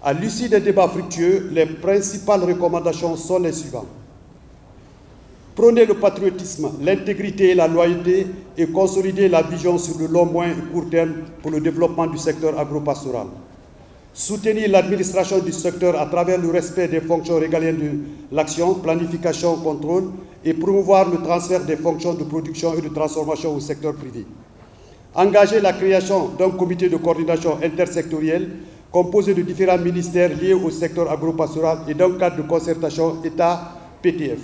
À l'issue des débats fructueux, les principales recommandations sont les suivantes. Prôner le patriotisme, l'intégrité et la loyauté et consolider la vision sur le long, moyen et court terme pour le développement du secteur agropastoral. Soutenir l'administration du secteur à travers le respect des fonctions régaliennes de l'action, planification, contrôle et promouvoir le transfert des fonctions de production et de transformation au secteur privé. Engager la création d'un comité de coordination intersectoriel composé de différents ministères liés au secteur agropastoral et d'un cadre de concertation État-PTF.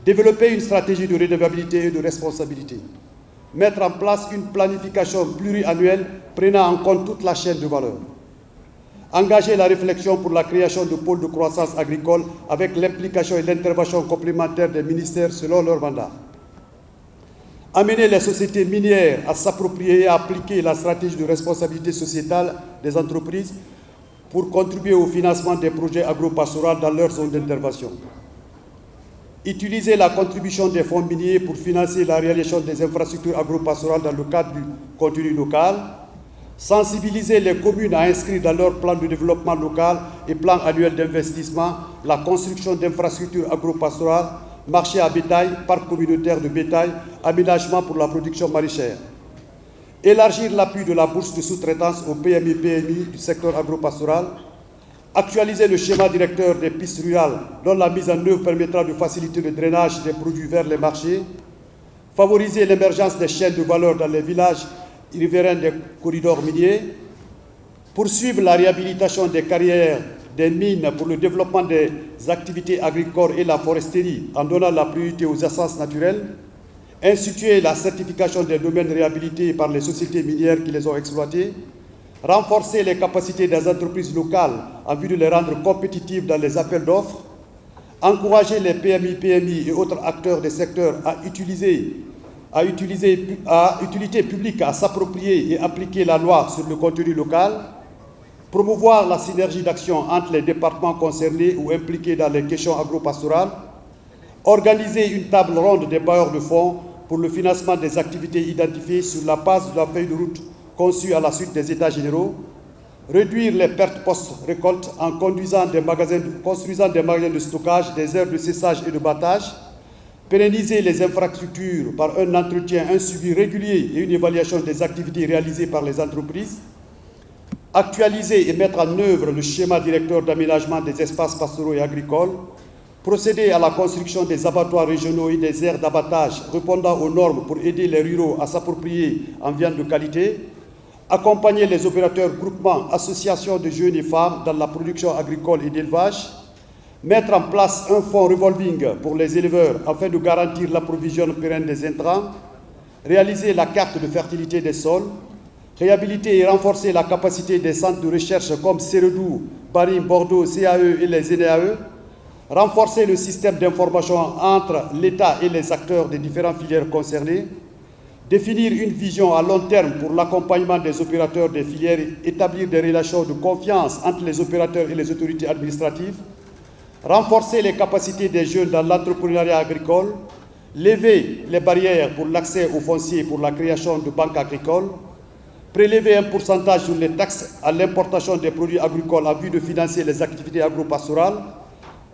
Développer une stratégie de redevabilité et de responsabilité. Mettre en place une planification pluriannuelle prenant en compte toute la chaîne de valeur. Engager la réflexion pour la création de pôles de croissance agricole avec l'implication et l'intervention complémentaire des ministères selon leur mandat. Amener les sociétés minières à s'approprier et à appliquer la stratégie de responsabilité sociétale des entreprises pour contribuer au financement des projets agropastoraux dans leur zone d'intervention. Utiliser la contribution des fonds miniers pour financer la réalisation des infrastructures agropastorales dans le cadre du contenu local. Sensibiliser les communes à inscrire dans leur plan de développement local et plan annuel d'investissement la construction d'infrastructures agropastorales, marché à bétail, parc communautaire de bétail, aménagement pour la production maraîchère. Élargir l'appui de la bourse de sous-traitance aux PMI du secteur agropastoral. Actualiser le schéma directeur des pistes rurales dont la mise en œuvre permettra de faciliter le drainage des produits vers les marchés. Favoriser l'émergence des chaînes de valeur dans les villages riverains des corridors miniers. Poursuivre la réhabilitation des carrières des mines pour le développement des activités agricoles et la foresterie en donnant la priorité aux essences naturelles. Instituer la certification des domaines réhabilités par les sociétés minières qui les ont exploités. Renforcer les capacités des entreprises locales en vue de les rendre compétitives dans les appels d'offres, encourager les PMI et autres acteurs des secteurs à utilité publique à s'approprier et appliquer la loi sur le contenu local, promouvoir la synergie d'action entre les départements concernés ou impliqués dans les questions agropastorales, organiser une table ronde des bailleurs de fonds pour le financement des activités identifiées sur la base de la feuille de route conçue à la suite des États généraux, réduire les pertes post-récolte en construisant des magasins de stockage, des aires de séchage et de battage, pérenniser les infrastructures par un entretien, un suivi régulier et une évaluation des activités réalisées par les entreprises, actualiser et mettre en œuvre le schéma directeur d'aménagement des espaces pastoraux et agricoles, procéder à la construction des abattoirs régionaux et des aires d'abattage répondant aux normes pour aider les ruraux à s'approprier en viande de qualité, accompagner les opérateurs, groupements, associations de jeunes et femmes dans la production agricole et d'élevage, mettre en place un fonds revolving pour les éleveurs afin de garantir l'approvisionnement pérenne des intrants, réaliser la carte de fertilité des sols, réhabiliter et renforcer la capacité des centres de recherche comme Séredou, Barim, Bordeaux, CAE et les NAE, renforcer le système d'information entre l'État et les acteurs des différentes filières concernées, définir une vision à long terme pour l'accompagnement des opérateurs des filières et établir des relations de confiance entre les opérateurs et les autorités administratives, renforcer les capacités des jeunes dans l'entrepreneuriat agricole, lever les barrières pour l'accès aux fonciers pour la création de banques agricoles, prélever un pourcentage sur les taxes à l'importation des produits agricoles en vue de financer les activités agropastorales,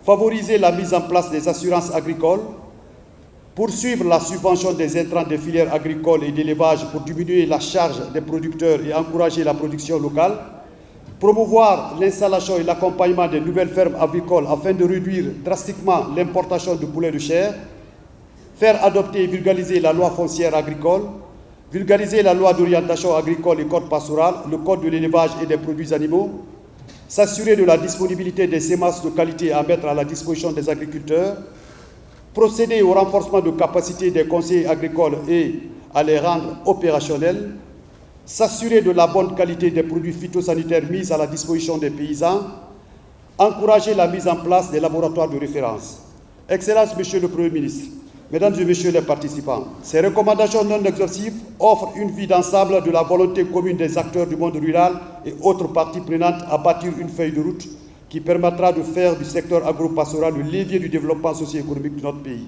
favoriser la mise en place des assurances agricoles, poursuivre la subvention des intrants des filières agricoles et d'élevage pour diminuer la charge des producteurs et encourager la production locale, promouvoir l'installation et l'accompagnement des nouvelles fermes agricoles afin de réduire drastiquement l'importation de poulets de chair, faire adopter et vulgariser la loi foncière agricole, vulgariser la loi d'orientation agricole et code pastoral, le code de l'élevage et des produits animaux, s'assurer de la disponibilité des semences de qualité à mettre à la disposition des agriculteurs, procéder au renforcement de capacités des conseillers agricoles et à les rendre opérationnels, s'assurer de la bonne qualité des produits phytosanitaires mis à la disposition des paysans, encourager la mise en place des laboratoires de référence. Excellences, Monsieur le Premier ministre, Mesdames et Messieurs les participants, ces recommandations non exhaustives offrent une vue d'ensemble de la volonté commune des acteurs du monde rural et autres parties prenantes à bâtir une feuille de route qui permettra de faire du secteur agropastoral le levier du développement socio-économique de notre pays.